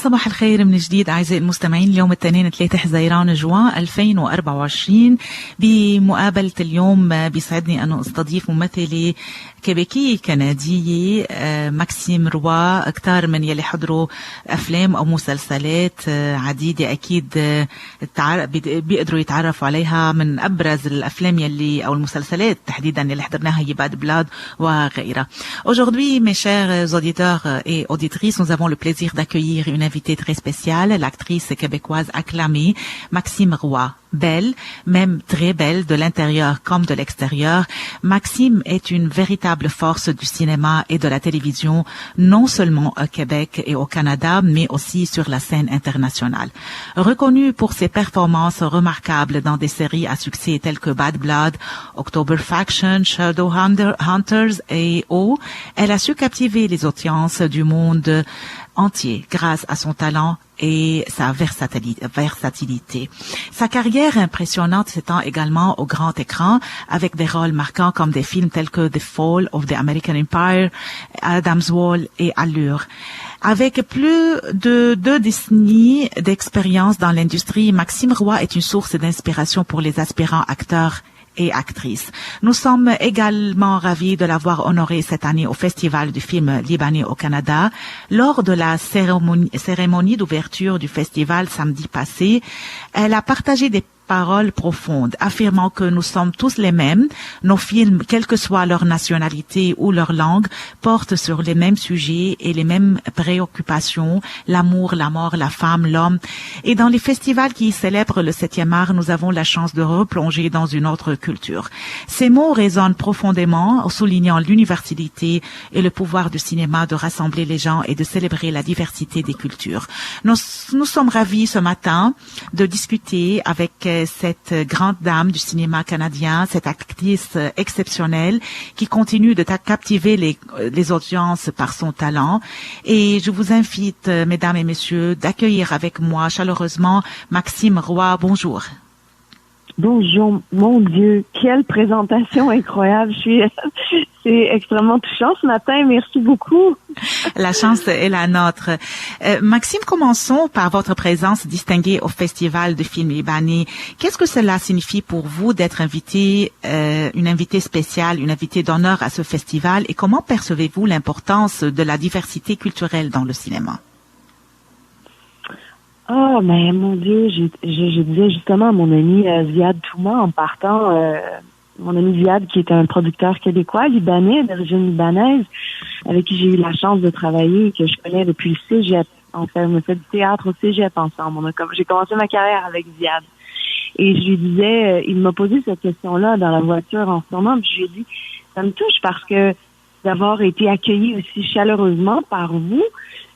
صباح الخير من جديد أعزائي المستمعين. اليوم الاثنين 3 حزيران جوان 2024. بمقابلة اليوم بيسعدني أن أستضيف ممثلة كيبيكية كندية ماكسيم روا. كتار من يلي حضروا أفلام أو مسلسلات عديدة أكيد بيقدروا يتعرفوا عليها من أبرز الأفلام يلي أو المسلسلات تحديدا يلي حضرناها هي باد بلاد وغيرها. Aujourd'hui, mes chers auditeurs et auditrices, nous avons le plaisir d'accueillir une invitée très spéciale, l'actrice québécoise acclamée Maxime Roy. Belle, même très belle de l'intérieur comme de l'extérieur, Maxime est une véritable force du cinéma et de la télévision, non seulement au Québec et au Canada, mais aussi sur la scène internationale. Reconnue pour ses performances remarquables dans des séries à succès telles que Bad Blood, October Faction, Shadowhunters et O, elle a su captiver les audiences du monde entier grâce à son talent et sa versatilité. Sa carrière impressionnante s'étend également au grand écran avec des rôles marquants comme des films tels que The Fall of the American Empire, Adam's Wall et Allure. Avec plus de 2 décennies d'expérience dans l'industrie, Maxime Roy est une source d'inspiration pour les aspirants acteurs et actrice. Nous sommes également ravis de l'avoir honorée cette année au Festival du film libanais au Canada. Lors de la cérémonie d'ouverture du festival samedi passé, elle a partagé des paroles profondes, affirmant que nous sommes tous les mêmes. Nos films, quelle que soit leur nationalité ou leur langue, portent sur les mêmes sujets et les mêmes préoccupations, l'amour, la mort, la femme, l'homme. Et dans les festivals qui célèbrent le 7e art, nous avons la chance de replonger dans une autre culture. Ces mots résonnent profondément, soulignant l'universalité et le pouvoir du cinéma de rassembler les gens et de célébrer la diversité des cultures. Nous sommes ravis ce matin de discuter avec cette grande dame du cinéma canadien, cette actrice exceptionnelle qui continue de captiver les audiences par son talent. Et je vous invite, mesdames et messieurs, d'accueillir avec moi chaleureusement Maxime Roy. Bonjour. Bonjour, mon Dieu, quelle présentation incroyable. C'est extrêmement touchant ce matin. Merci beaucoup. La chance est la nôtre. Maxime, commençons par votre présence distinguée au Festival de films libanais. Qu'est-ce que cela signifie pour vous d'être invité, une invitée spéciale, une invitée d'honneur à ce festival, et comment percevez-vous l'importance de la diversité culturelle dans le cinéma? Oh, mais mon Dieu, je disais justement à mon ami Ziad Touma en partant, mon ami Ziad qui est un producteur québécois, libanais, d'origine libanaise, avec qui j'ai eu la chance de travailler, que je connais depuis le cégep. On fait du théâtre au cégep ensemble. J'ai commencé ma carrière avec Ziad. Et je lui disais, il m'a posé cette question-là dans la voiture en ce moment, puis je lui ai dit, ça me touche parce que d'avoir été accueilli aussi chaleureusement par vous,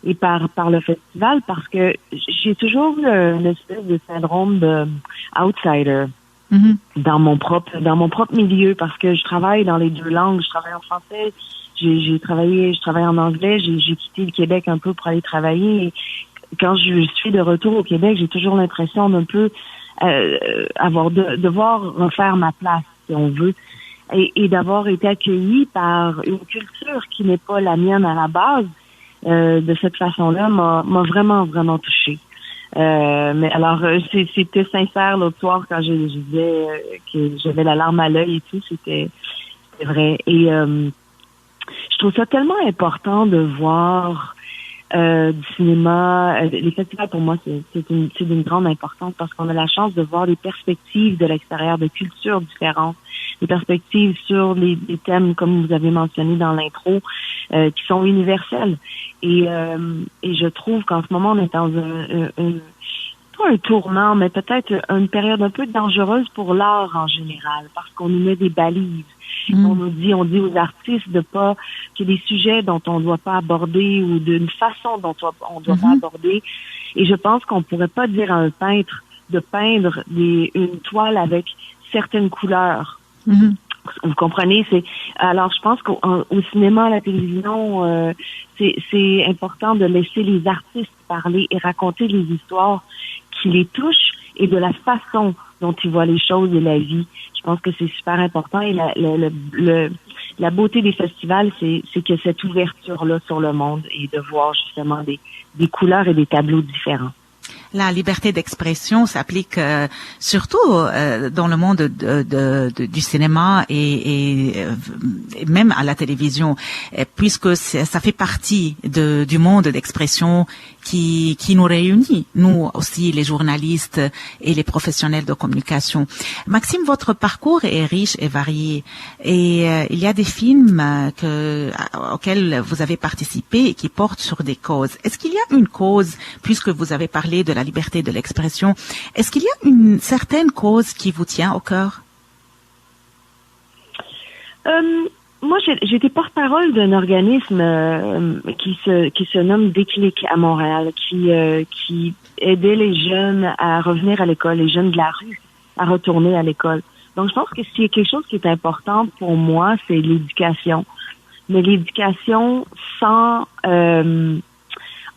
et par le festival, parce que j'ai toujours eu une espèce de syndrome de outsider dans mon propre milieu, parce que je travaille dans les 2 langues. Je travaille en français, je travaille en anglais, j'ai quitté le Québec un peu pour aller travailler. Et quand je suis de retour au Québec, j'ai toujours l'impression d'un peu devoir refaire ma place, si on veut, et d'avoir été accueilli par une culture qui n'est pas la mienne à la base. De cette façon-là, m'a vraiment, vraiment touchée. Mais alors, c'était sincère l'autre soir quand je disais que j'avais la larme à l'œil et tout, c'était vrai. Et je trouve ça tellement important de voir du cinéma. Les festivals, pour moi, c'est d'une grande importance parce qu'on a la chance de voir les perspectives de l'extérieur, de cultures différentes, des perspectives sur les thèmes, comme vous avez mentionné dans l'intro, qui sont universels. Et je trouve qu'en ce moment, on est dans pas un tournant, mais peut-être une période un peu dangereuse pour l'art en général, parce qu'on nous met des balises. On dit aux artistes de pas, qu'il y a des sujets dont on ne doit pas aborder ou d'une façon dont on doit pas aborder. Et je pense qu'on pourrait pas dire à un peintre de peindre une toile avec certaines couleurs. Vous comprenez? Alors je pense qu'au cinéma, à la télévision, c'est important de laisser les artistes parler et raconter les histoires qui les touchent et de la façon dont ils voient les choses et la vie. Je pense que c'est super important et la beauté des festivals, c'est que cette ouverture-là sur le monde et de voir justement des couleurs et des tableaux différents. La liberté d'expression s'applique surtout dans le monde du cinéma et même à la télévision, puisque ça fait partie du monde d'expression qui nous réunit, nous aussi les journalistes et les professionnels de communication. Maxime, votre parcours est riche et varié et il y a des films auxquels vous avez participé et qui portent sur des causes. Est-ce qu'il y a une cause, puisque vous avez parlé de la liberté de l'expression, est-ce qu'il y a une certaine cause qui vous tient au cœur? Moi, j'étais porte-parole d'un organisme qui se nomme Déclic à Montréal, qui aidait les jeunes à revenir à l'école, les jeunes de la rue à retourner à l'école. Donc, je pense que s'il y a quelque chose qui est important pour moi, c'est l'éducation. Mais l'éducation sans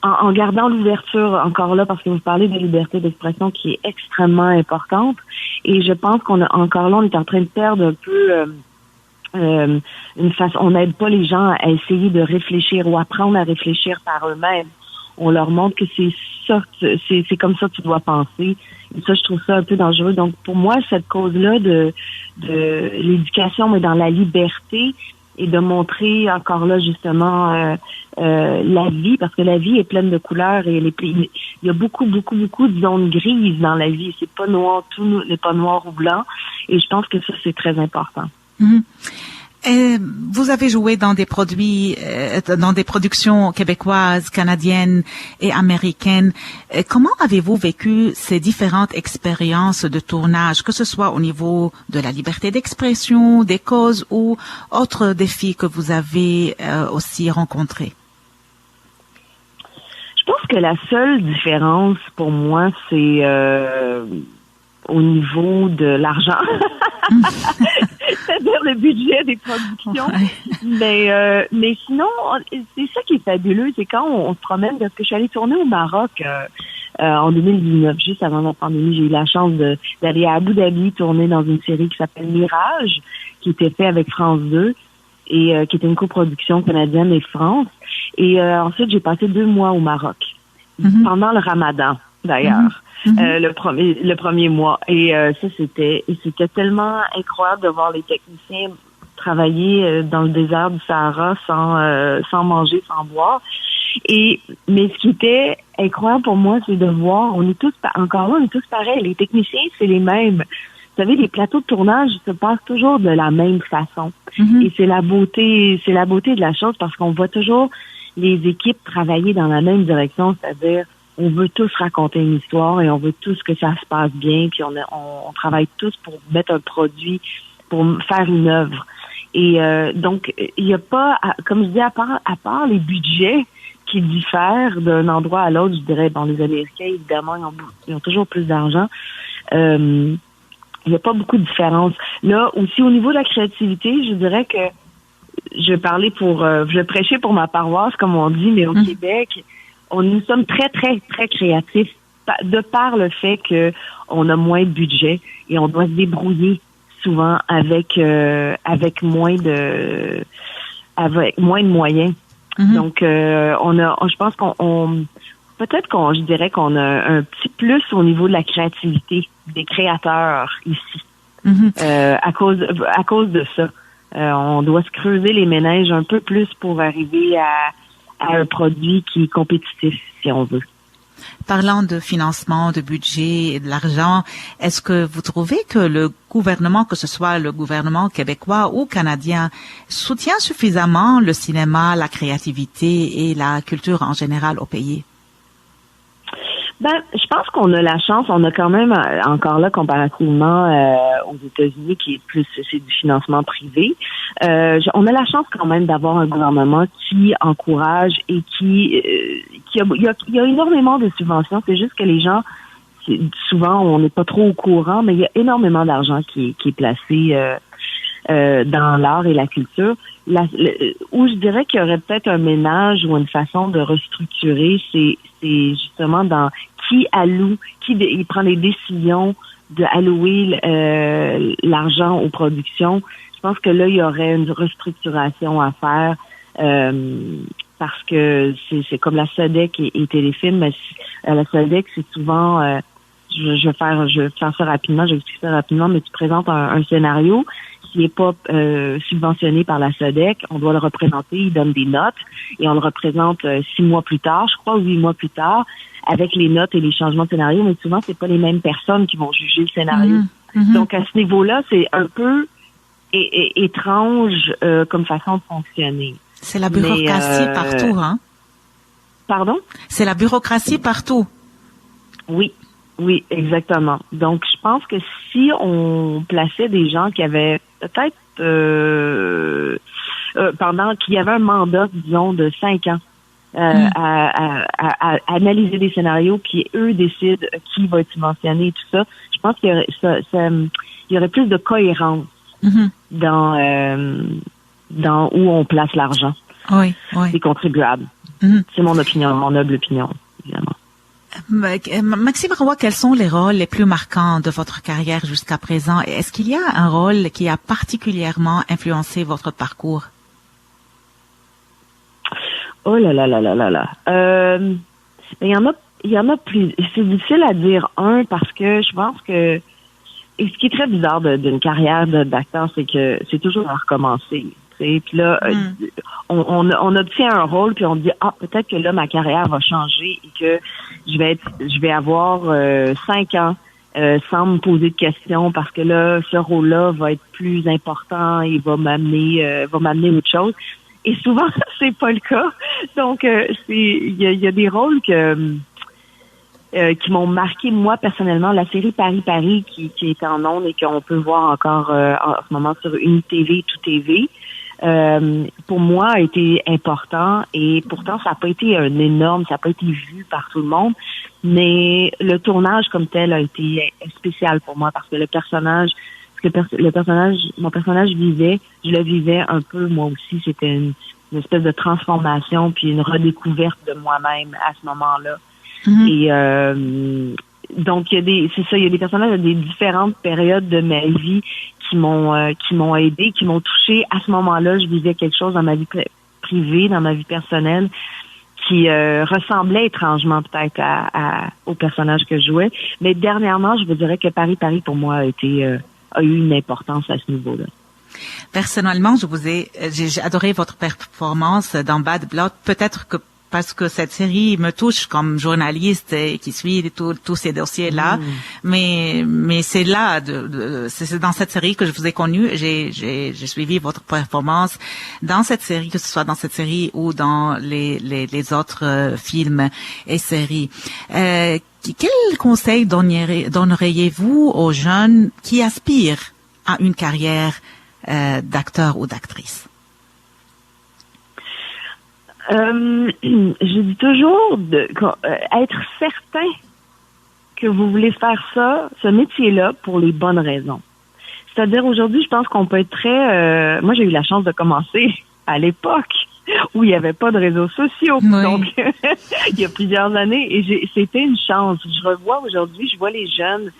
en gardant l'ouverture encore là, parce que vous parlez de liberté d'expression qui est extrêmement importante. Et je pense on est en train de perdre un peu on n'aide pas les gens à essayer de réfléchir ou apprendre à réfléchir par eux-mêmes. On leur montre que c'est ça, c'est comme ça que tu dois penser. Et ça, je trouve ça un peu dangereux. Donc, pour moi, cette cause-là de l'éducation, mais dans la liberté, et de montrer encore là, justement, la vie, parce que la vie est pleine de couleurs et il y a beaucoup de zones grises dans la vie. C'est pas noir, tout n'est pas noir ou blanc. Et je pense que ça, c'est très important. Vous avez joué dans des productions québécoises, canadiennes et américaines. Comment avez-vous vécu ces différentes expériences de tournage, que ce soit au niveau de la liberté d'expression, des causes ou autres défis que vous avez aussi rencontrés? Je pense que la seule différence pour moi, c'est au niveau de l'argent. C'est-à-dire le budget des productions. Ouais. Mais sinon, c'est ça qui est fabuleux, c'est quand on se promène, parce que je suis allée tourner au Maroc en 2019, juste avant la pandémie. J'ai eu la chance d'aller à Abu Dhabi tourner dans une série qui s'appelle Mirage, qui était faite avec France 2 et qui était une coproduction canadienne et France. Et ensuite, j'ai passé 2 mois au Maroc, pendant le Ramadan, d'ailleurs. Le premier mois. Et ça, c'était tellement incroyable de voir les techniciens travailler dans le désert du Sahara sans manger, sans boire. Mais ce qui était incroyable pour moi, c'est de voir, on est tous pareils. Les techniciens, c'est les mêmes. Vous savez, les plateaux de tournage se passent toujours de la même façon. Et c'est la beauté de la chose, parce qu'on voit toujours les équipes travailler dans la même direction, c'est-à-dire on veut tous raconter une histoire et on veut tous que ça se passe bien, puis on travaille tous pour mettre un produit, pour faire une œuvre. Et donc, il n'y a pas, comme je dis, à part les budgets qui diffèrent d'un endroit à l'autre, je dirais, bon, les Américains, évidemment, ils ont toujours plus d'argent. Il n'y a pas beaucoup de différence. Là, aussi, au niveau de la créativité, je dirais que je prêchais pour ma paroisse, comme on dit, mais au Québec, nous sommes très, très, très créatifs de par le fait que on a moins de budget et on doit se débrouiller souvent avec moins de moyens. Donc, je pense je dirais qu'on a un petit plus au niveau de la créativité des créateurs ici. À cause de ça. On doit se creuser les méninges un peu plus pour arriver à un produit qui est compétitif, si on veut. Parlant de financement, de budget et de l'argent, est-ce que vous trouvez que le gouvernement, que ce soit le gouvernement québécois ou canadien, soutient suffisamment le cinéma, la créativité et la culture en général au pays? Je pense qu'on a la chance, on a quand même encore là comparativement aux États-Unis qui est plus c'est du financement privé. On a la chance quand même d'avoir un gouvernement qui encourage et il y a énormément de subventions. C'est juste que les gens souvent on n'est pas trop au courant, mais il y a énormément d'argent qui est placé dans l'art et la culture. Où je dirais qu'il y aurait peut-être un ménage ou une façon de restructurer, c'est justement dans qui alloue, il prend les décisions de allouer l'argent aux productions. Je pense que là, il y aurait une restructuration à faire parce que c'est comme la SODEC et Téléfilm. Mais la SODEC, c'est souvent... je vais faire ça rapidement, je vais expliquer ça rapidement, mais tu présentes un scénario qui n'est pas subventionné par la SODEC, on doit le représenter, il donne des notes, et on le représente 6 mois plus tard, je crois, ou 8 mois plus tard, avec les notes et les changements de scénario, mais souvent, c'est pas les mêmes personnes qui vont juger le scénario. Donc, à ce niveau-là, c'est un peu étrange comme façon de fonctionner. C'est la bureaucratie partout, hein? Pardon? C'est la bureaucratie partout. Oui, exactement. Donc, je pense que si on plaçait des gens qui avaient peut-être qui avaient un mandat, disons, de 5 ans à analyser des scénarios, puis eux décident qui va être subventionné et tout ça, je pense qu'il y aurait plus de cohérence dans où on place l'argent des contribuables. C'est mon opinion, mon noble opinion, évidemment. Maxime Roy, quels sont les rôles les plus marquants de votre carrière jusqu'à présent? Est-ce qu'il y a un rôle qui a particulièrement influencé votre parcours? Oh là là là là là là. Il y en a plus. C'est difficile à dire parce que je pense que et ce qui est très bizarre d'une carrière d'acteur, c'est que c'est toujours à recommencer. Puis là, on obtient un rôle, puis on dit peut-être que là ma carrière va changer et que je vais avoir 5 ans sans me poser de questions parce que là ce rôle-là va être plus important et va m'amener autre chose. Et souvent c'est pas le cas. Donc il y a des rôles qui m'ont marqué moi personnellement. La série Paris qui est en ondes et qu'on peut voir encore en ce moment sur UniTV, Tout TV. Pour moi a été important et pourtant ça n'a pas été ça n'a pas été vu par tout le monde, mais le tournage comme tel a été spécial pour moi parce que mon personnage vivait, je le vivais un peu moi aussi, c'était une espèce de transformation puis une redécouverte de moi-même à ce moment-là. Et donc il y a des personnages à des différentes périodes de ma vie qui m'ont aidé, qui m'ont touché. À ce moment-là, je vivais quelque chose dans ma vie privée, dans ma vie personnelle, qui ressemblait étrangement peut-être au personnage que je jouais. Mais dernièrement, je vous dirais que Paris pour moi a eu une importance à ce niveau-là. Personnellement, j'ai adoré votre performance dans Bad Blood. Peut-être que parce que cette série me touche comme journaliste et qui suit tous ces dossiers-là. Mais c'est là, c'est dans cette série que je vous ai connu. J'ai suivi votre performance dans cette série, que ce soit dans cette série ou dans les autres films et séries. Quel conseil donneriez-vous aux jeunes qui aspirent à une carrière d'acteur ou d'actrice? Je dis toujours être certain que vous voulez faire ce métier-là pour les bonnes raisons. C'est-à-dire aujourd'hui, je pense qu'on peut être très... moi, j'ai eu la chance de commencer à l'époque où il n'y avait pas de réseaux sociaux. Oui. Donc, il y a plusieurs années, et c'était une chance. Je revois aujourd'hui, je vois les jeunes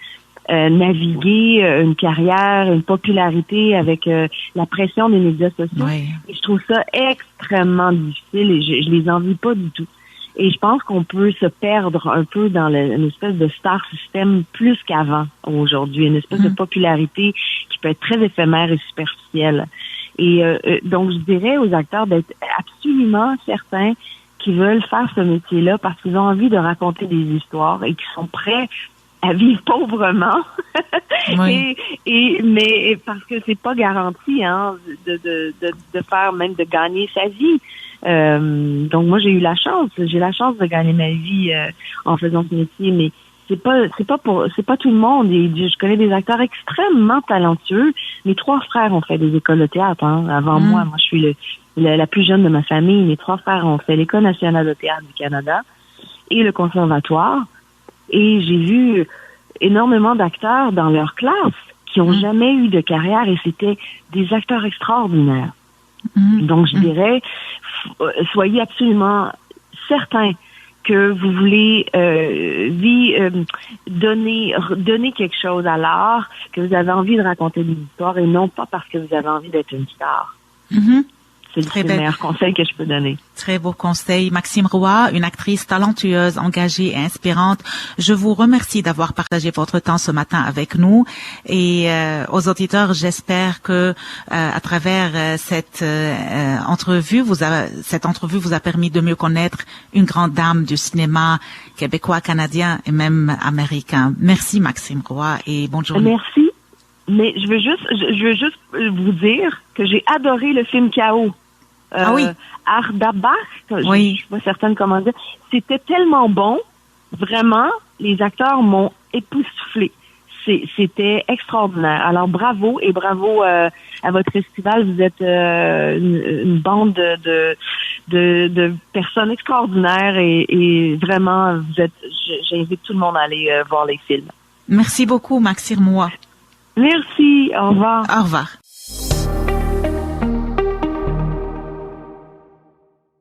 naviguer une carrière, une popularité avec la pression des médias sociaux. Oui. Et je trouve ça extrêmement difficile et je les envie pas du tout. Et je pense qu'on peut se perdre un peu dans une espèce de star system plus qu'avant aujourd'hui, une espèce de popularité qui peut être très éphémère et superficielle. Et donc je dirais aux acteurs d'être absolument certains qu'ils veulent faire ce métier-là parce qu'ils ont envie de raconter des histoires et qu'ils sont prêts à vivre pauvrement. Oui. Mais parce que c'est pas garanti de faire, même de gagner sa vie. Donc moi j'ai la chance de gagner ma vie en faisant ce métier, mais c'est pas tout le monde. Et je connais des acteurs extrêmement talentueux. Mes 3 frères ont fait des écoles de théâtre avant moi. Moi je suis la plus jeune de ma famille. Mes 3 frères ont fait l'École nationale de théâtre du Canada et le conservatoire. Et j'ai vu énormément d'acteurs dans leur classe qui ont jamais eu de carrière et c'était des acteurs extraordinaires. Donc, je dirais, soyez absolument certains que vous voulez donner quelque chose à l'art, que vous avez envie de raconter des histoires et non pas parce que vous avez envie d'être une star. Mm-hmm. C'est le meilleur conseil que je peux donner. Très beau conseil. Maxime Roy, une actrice talentueuse, engagée et inspirante. Je vous remercie d'avoir partagé votre temps ce matin avec nous. Et aux auditeurs, j'espère que à travers cette entrevue, cette entrevue vous a permis de mieux connaître une grande dame du cinéma québécois, canadien et même américain. Merci Maxime Roy et bonne journée. Merci. Mais je veux juste vous dire que j'ai adoré le film Chaos. Oui. Ardabach, oui. Je suis pas certaine comment dire. C'était tellement bon, vraiment, les acteurs m'ont époustouflé. C'était extraordinaire. Alors bravo et bravo à votre festival. Vous êtes une bande de personnes extraordinaires et vraiment j'invite tout le monde à aller voir les films. Merci beaucoup, Maxime Roy. Merci. Au revoir. Au revoir.